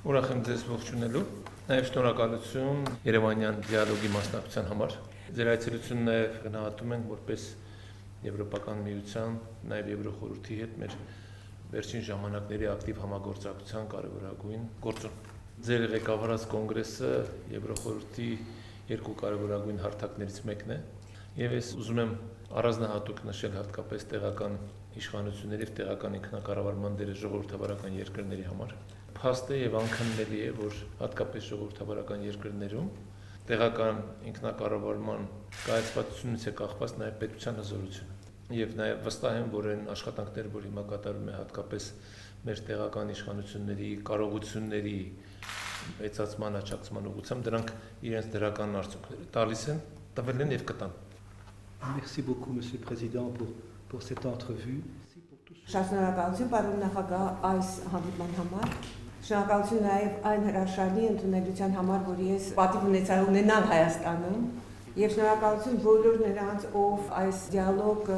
Ուրախ եմ ձեզ ողջունելու, նաև շնորհակալություն Երևանյան դիալոգի մասնակցության համար։ Ձեր այցելությունն նաև գնահատում ենք որպես Եվրոպական միության, նաև Եվրոխորհրդի հետ մեր վերջին ժամանակների ակտիվ համագործակցության կարևորագույն գործոն։ Ձեր ղեկավարած կոնգրեսը Եվրոխորհրդի երկու կարևորագույն հարթակներից մեկն է, եւ ես ուզում եմ առանձնահատուկ նշել հատկապես տեղական իշխանությունների եւ տեղական ինքնակառավարման դերը ժողովրդավարական երկրների համար։ Փաստ է եւ անքննելի է, որ հատկապես ժողովրդավարական երկրներում տեղական ինքնակառավարման կայացվածությունից է կախված նաեւ պետության հզորությունը։ Եվ նաեւ վստահ եմ, որ այն աշխատանքները, որ հիմա կատարում է հատկապես մեր տեղական իշխանությունների կարողությունների մեծացման, աճակցման ուղղությամբ, դրանք իրենց դրական արդյունքները տալիս են, տվել են եւ կտան։ Merci beaucoup, Monsieur le Président, pour cette entrevue. Շնորհակալություն պարոն նախագահ այս հանդիպման համար։ Շնորհակալություն նաև այն հրաշալի ընդունելության համար, որ ես պատիվ ունեցա ունենալ Հայաստանում։ Եվ շնորհակալություն բոլոր նրանց, ով այս դիալոգ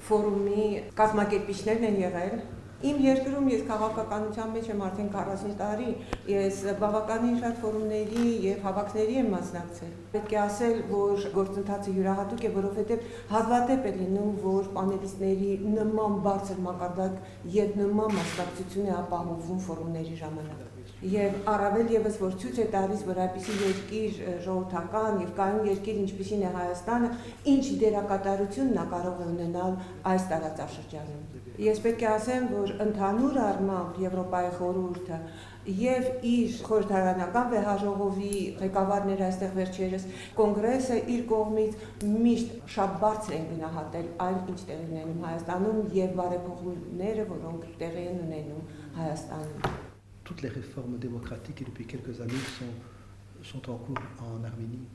ֆորումի կազմակերպիչներն են եղել։ Իմ երկրում ես քաղաքականության մեջ եմ արդեն 40 տարի, ես բավականին շատ ֆորումների եւ հավաքների եմ մասնակցել։ Պետք է ասել, որ գործընթացը յուրահատուկ է, որովհետեւ հազվադեպ է լինում, որ պանելիստների նման բարձր մակարդակ եւ նման մասնակցություն է ապահովում ֆորումների ժամանակ։ Եվ առավել եւս որ ցույց է տալիս, որ այդպիսի երկիր ժողովրդական եւ կայուն երկիր, ինչպիսին է Հայաստանը, ինչ դերակատարություն նա կարող է ունենալ այս տարածաշրջանում։ Ես պետք է ասեմ, որ ընդհանուր առմամբ Եվրոպայի խորհուրդը եւ իր խորհրդարանական վեհաժողովի ղեկավարները այստեղ վերջերս կոնգրեսը իր կողմից միշտ շատ բարձր են գնահատել այն, ինչ տեղի ունենում Հայաստանում եւ բարեփոխումները, որոնք տեղի են ունենում Հայաստանում։ Toutes les réformes démocratiques depuis quelques années sont en cours en Arménie.